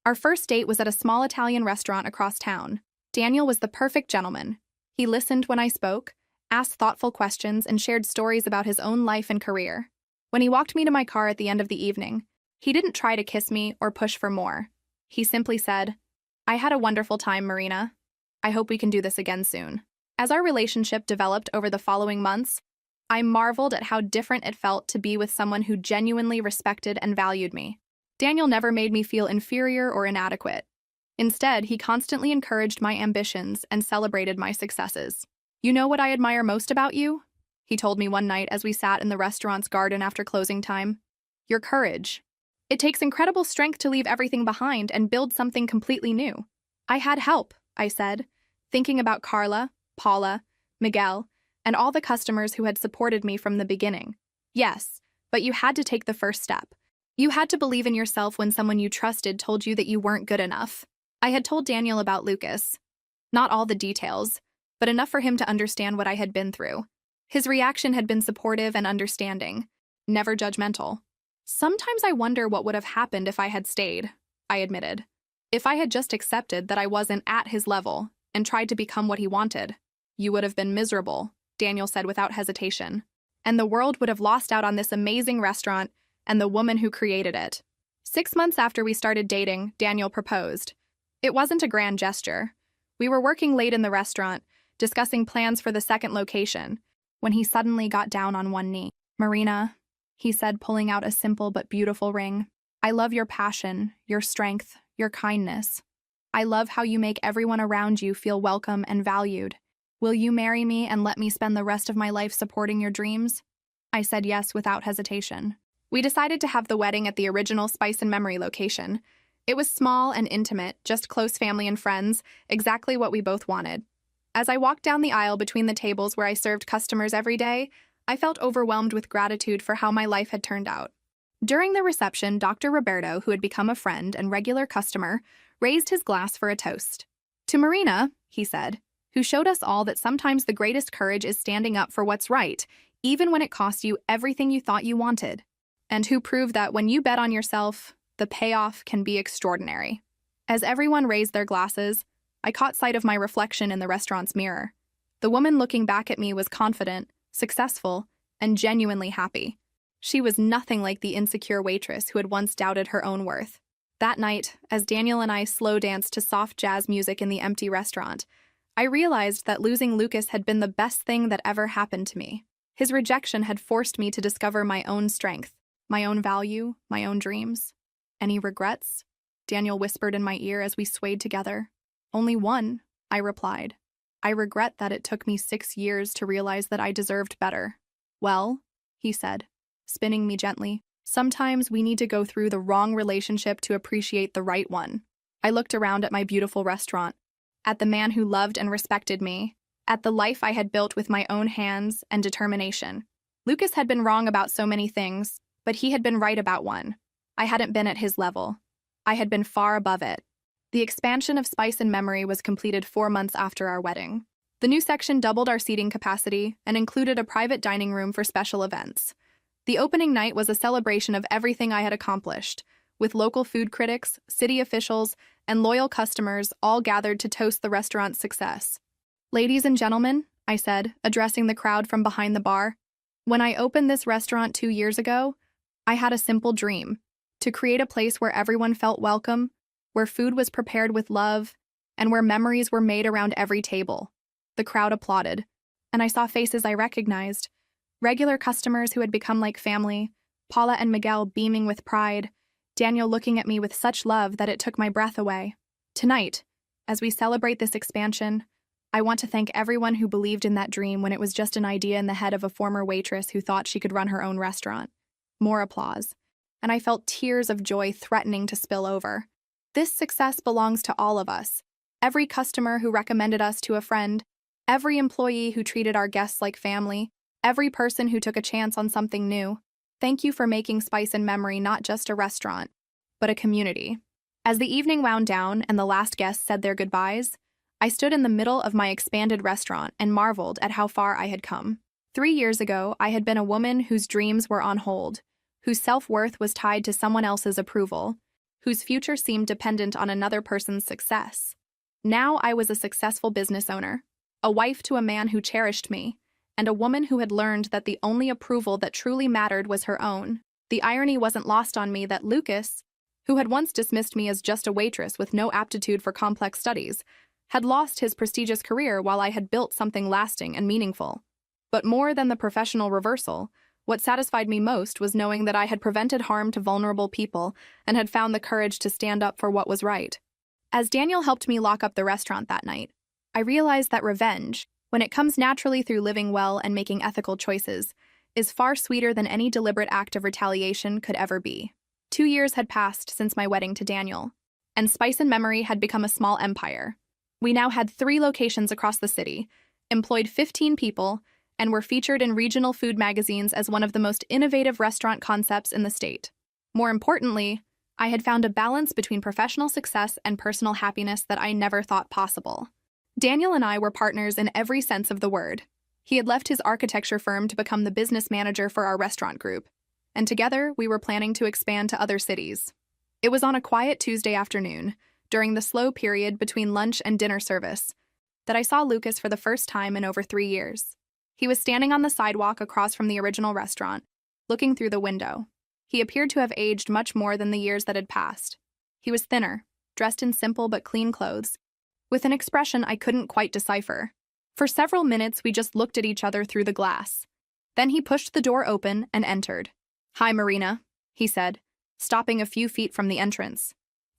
Our first date was at a small Italian restaurant across town. Daniel was the perfect gentleman. He listened when I spoke, asked thoughtful questions, and shared stories about his own life and career. When he walked me to my car at the end of the evening, he didn't try to kiss me or push for more. He simply said, "I had a wonderful time, Marina. I hope we can do this again soon." As our relationship developed over the following months, I marveled at how different it felt to be with someone who genuinely respected and valued me. Daniel never made me feel inferior or inadequate. Instead, he constantly encouraged my ambitions and celebrated my successes. "You know what I admire most about you?" he told me one night as we sat in the restaurant's garden after closing time. "Your courage. It takes incredible strength to leave everything behind and build something completely new." "I had help," I said, thinking about Carla, Paula, Miguel, and all the customers who had supported me from the beginning. "Yes, but you had to take the first step. You had to believe in yourself when someone you trusted told you that you weren't good enough." I had told Daniel about Lucas. Not all the details, but enough for him to understand what I had been through. His reaction had been supportive and understanding, never judgmental. "Sometimes I wonder what would have happened if I had stayed," I admitted. "If I had just accepted that I wasn't at his level and tried to become what he wanted." "You would have been miserable," Daniel said without hesitation. "And the world would have lost out on this amazing restaurant and the woman who created it." 6 months after we started dating, Daniel proposed. It wasn't a grand gesture. We were working late in the restaurant, discussing plans for the second location, when he suddenly got down on one knee. "Marina," he said, pulling out a simple but beautiful ring. "I love your passion, your strength, your kindness. I love how you make everyone around you feel welcome and valued. Will you marry me and let me spend the rest of my life supporting your dreams?" I said yes without hesitation. We decided to have the wedding at the original Spice and Memory location. It was small and intimate, just close family and friends, exactly what we both wanted. As I walked down the aisle between the tables where I served customers every day, I felt overwhelmed with gratitude for how my life had turned out. During the reception, Dr. Roberto, who had become a friend and regular customer, raised his glass for a toast. "To Marina," he said, "who showed us all that sometimes the greatest courage is standing up for what's right, even when it costs you everything you thought you wanted. And who proved that when you bet on yourself, the payoff can be extraordinary." As everyone raised their glasses, I caught sight of my reflection in the restaurant's mirror. The woman looking back at me was confident, successful, and genuinely happy. She was nothing like the insecure waitress who had once doubted her own worth. That night, as Daniel and I slow danced to soft jazz music in the empty restaurant, I realized that losing Lucas had been the best thing that ever happened to me. His rejection had forced me to discover my own strength, my own value, my own dreams. "Any regrets?" Daniel whispered in my ear as we swayed together. "Only one," I replied. "I regret that it took me 6 years to realize that I deserved better." "Well," he said, spinning me gently, "sometimes we need to go through the wrong relationship to appreciate the right one." I looked around at my beautiful restaurant, at the man who loved and respected me, at the life I had built with my own hands and determination. Lucas had been wrong about so many things, but he had been right about one. I hadn't been at his level. I had been far above it. The expansion of Spice and Memory was completed 4 months after our wedding. The new section doubled our seating capacity and included a private dining room for special events. The opening night was a celebration of everything I had accomplished, with local food critics, city officials, and loyal customers all gathered to toast the restaurant's success. "Ladies and gentlemen," I said, addressing the crowd from behind the bar, "when I opened this restaurant 2 years ago, I had a simple dream: to create a place where everyone felt welcome, where food was prepared with love, and where memories were made around every table." The crowd applauded, and I saw faces I recognized, regular customers who had become like family, Paula and Miguel beaming with pride, Daniel looking at me with such love that it took my breath away. Tonight, as we celebrate this expansion, I want to thank everyone who believed in that dream when it was just an idea in the head of a former waitress who thought she could run her own restaurant. More applause, and I felt tears of joy threatening to spill over. This success belongs to all of us. Every customer who recommended us to a friend, every employee who treated our guests like family, every person who took a chance on something new. Thank you for making Spice and Memory not just a restaurant, but a community. As the evening wound down and the last guests said their goodbyes, I stood in the middle of my expanded restaurant and marveled at how far I had come. 3 years ago, I had been a woman whose dreams were on hold, whose self-worth was tied to someone else's approval, whose future seemed dependent on another person's success. Now I was a successful business owner, a wife to a man who cherished me, and a woman who had learned that the only approval that truly mattered was her own. The irony wasn't lost on me that Lucas, who had once dismissed me as just a waitress with no aptitude for complex studies, had lost his prestigious career while I had built something lasting and meaningful. But more than the professional reversal, what satisfied me most was knowing that I had prevented harm to vulnerable people and had found the courage to stand up for what was right. As Daniel helped me lock up the restaurant that night, I realized that revenge, when it comes naturally through living well and making ethical choices, is far sweeter than any deliberate act of retaliation could ever be. 2 years had passed since my wedding to Daniel, and Spice and Memory had become a small empire. We now had 3 locations across the city, employed 15 people, and were featured in regional food magazines as one of the most innovative restaurant concepts in the state. More importantly, I had found a balance between professional success and personal happiness that I never thought possible. Daniel and I were partners in every sense of the word. He had left his architecture firm to become the business manager for our restaurant group, and together we were planning to expand to other cities. It was on a quiet Tuesday afternoon, during the slow period between lunch and dinner service, that I saw Lucas for the first time in over 3 years. He was standing on the sidewalk across from the original restaurant, looking through the window. He appeared to have aged much more than the years that had passed. He was thinner, dressed in simple but clean clothes, with an expression I couldn't quite decipher. For several minutes, we just looked at each other through the glass. Then he pushed the door open and entered. "Hi, Marina," he said, stopping a few feet from the entrance.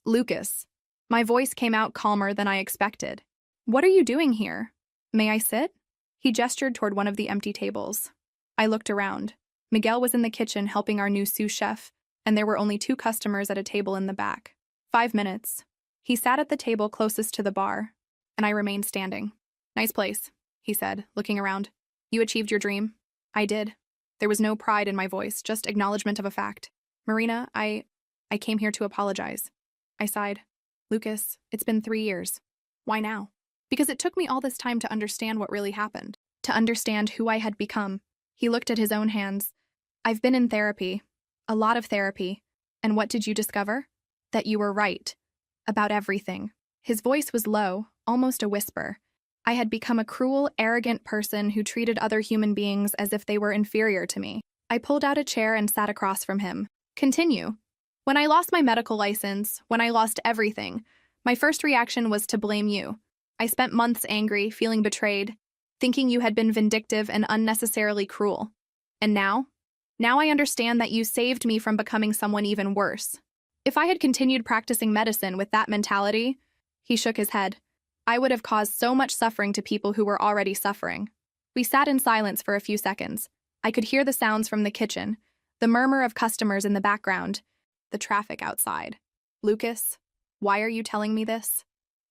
"Lucas." My voice came out calmer than I expected. "What are you doing here? May I sit?" He gestured toward one of the empty tables. I looked around. Miguel was in the kitchen helping our new sous chef, and there were only 2 customers at a table in the back. 5 minutes. He sat at the table closest to the bar, and I remained standing. "Nice place," he said, looking around. "You achieved your dream?" I did. There was no pride in my voice, just acknowledgement of a fact. "Marina, I came here to apologize." I sighed. "Lucas, it's been 3 years. Why now?" "Because it took me all this time to understand what really happened, to understand who I had become." He looked at his own hands. "I've been in therapy, a lot of therapy, and what did you discover? That you were right. About everything." His voice was low, almost a whisper. I had become a cruel, arrogant person who treated other human beings as if they were inferior to me. I pulled out a chair and sat across from him. "Continue." "When I lost my medical license, when I lost everything, my first reaction was to blame you. I spent months angry, feeling betrayed, thinking you had been vindictive and unnecessarily cruel. And now I understand that you saved me from becoming someone even worse. If I had continued practicing medicine with that mentality," he shook his head, "I would have caused so much suffering to people who were already suffering." We sat in silence for a few seconds. I could hear the sounds from the kitchen, the murmur of customers in the background, the traffic outside. "Lucas, why are you telling me this?"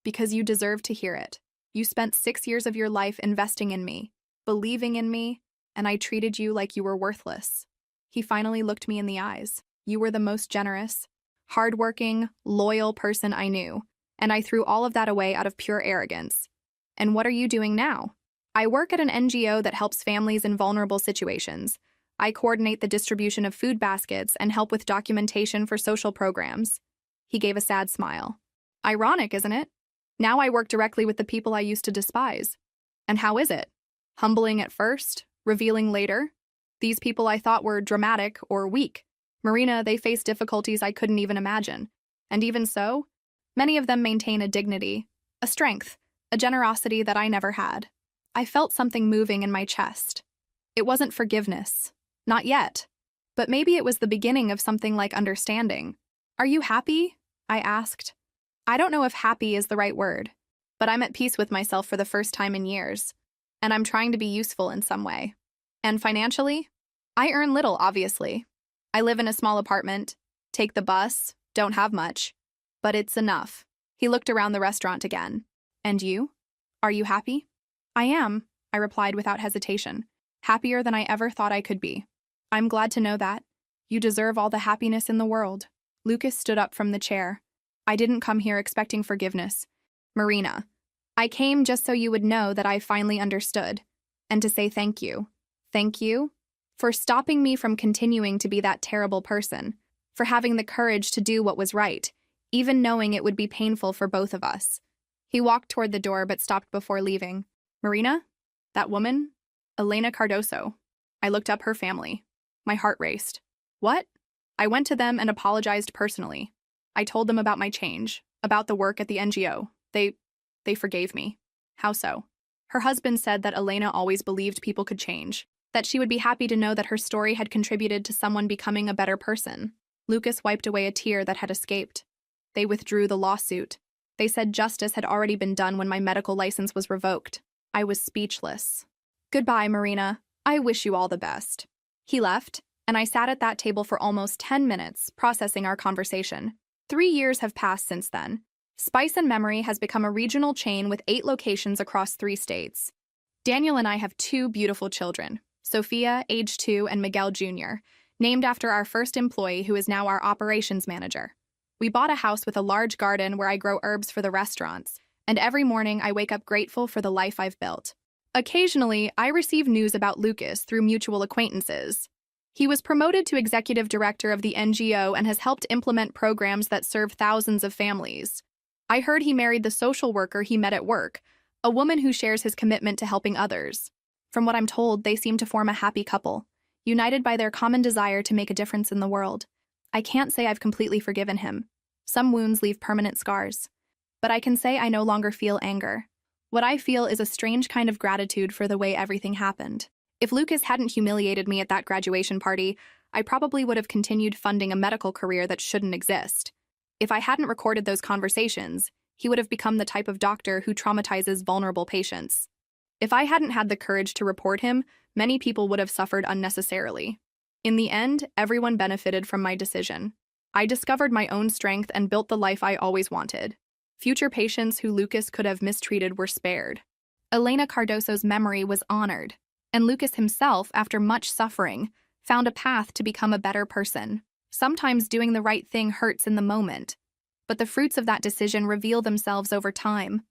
"Because you deserve to hear it. You spent 6 years of your life investing in me, believing in me, and I treated you like you were worthless." He finally looked me in the eyes. "You were the most generous, hardworking, loyal person I knew, and I threw all of that away out of pure arrogance. And what are you doing now?" "I work at an NGO that helps families in vulnerable situations. I coordinate the distribution of food baskets and help with documentation for social programs." He gave a sad smile. "Ironic, isn't it? Now I work directly with the people I used to despise. And how is it? Humbling at first, revealing later? These people I thought were dramatic or weak. Marina, they face difficulties I couldn't even imagine. And even so, many of them maintain a dignity, a strength, a generosity that I never had." I felt something moving in my chest. It wasn't forgiveness. Not yet. But maybe it was the beginning of something like understanding. "Are you happy?" I asked. I don't know if happy is the right word, but I'm at peace with myself for the first time in years, and I'm trying to be useful in some way. And financially? I earn little, obviously. I live in a small apartment, take the bus, don't have much, but it's enough. He looked around the restaurant again. "And you? Are you happy?" "I am," I replied without hesitation. "Happier than I ever thought I could be." "I'm glad to know that. You deserve all the happiness in the world. Lucas stood up from the chair. I didn't come here expecting forgiveness. Marina, I came just so you would know that I finally understood. And to say thank you. Thank you for stopping me from continuing to be that terrible person, for having the courage to do what was right, even knowing it would be painful for both of us. He walked toward the door but stopped before leaving. Marina? That woman? Elena Cardoso. I looked up her family. My heart raced. What? I went to them and apologized personally. I told them about my change, about the work at the NGO. They forgave me. How so? Her husband said that Elena always believed people could change, that she would be happy to know that her story had contributed to someone becoming a better person. Lucas wiped away a tear that had escaped. They withdrew the lawsuit. They said justice had already been done when my medical license was revoked. I was speechless. Goodbye, Marina. I wish you all the best. He left, and I sat at that table for almost 10 minutes, processing our conversation. 3 years have passed since then. Spice and Memory has become a regional chain with 8 locations across 3 states. Daniel and I have 2 beautiful children, Sophia, age 2, and Miguel Jr., named after our first employee who is now our operations manager. We bought a house with a large garden where I grow herbs for the restaurants, and every morning I wake up grateful for the life I've built. Occasionally, I receive news about Lucas through mutual acquaintances. He was promoted to executive director of the NGO and has helped implement programs that serve thousands of families. I heard he married the social worker he met at work, a woman who shares his commitment to helping others. From what I'm told, they seem to form a happy couple, united by their common desire to make a difference in the world. I can't say I've completely forgiven him. Some wounds leave permanent scars. But I can say I no longer feel anger. What I feel is a strange kind of gratitude for the way everything happened. If Lucas hadn't humiliated me at that graduation party, I probably would have continued funding a medical career that shouldn't exist. If I hadn't recorded those conversations, he would have become the type of doctor who traumatizes vulnerable patients. If I hadn't had the courage to report him, many people would have suffered unnecessarily. In the end, everyone benefited from my decision. I discovered my own strength and built the life I always wanted. Future patients who Lucas could have mistreated were spared. Elena Cardoso's memory was honored, and Lucas himself, after much suffering, found a path to become a better person. Sometimes doing the right thing hurts in the moment, but the fruits of that decision reveal themselves over time.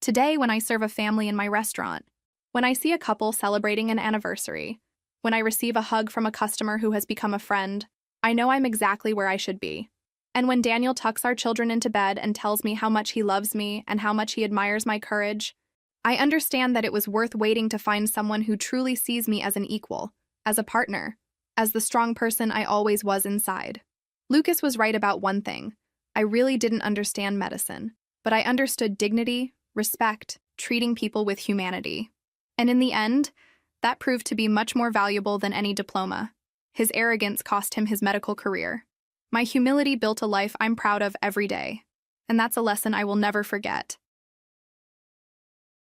Today, when I serve a family in my restaurant, when I see a couple celebrating an anniversary, when I receive a hug from a customer who has become a friend, I know I'm exactly where I should be. And when Daniel tucks our children into bed and tells me how much he loves me and how much he admires my courage, I understand that it was worth waiting to find someone who truly sees me as an equal, as a partner, as the strong person I always was inside. Lucas was right about one thing. I really didn't understand medicine, but I understood dignity, respect, treating people with humanity. And in the end, that proved to be much more valuable than any diploma. His arrogance cost him his medical career. My humility built a life I'm proud of every day. And that's a lesson I will never forget.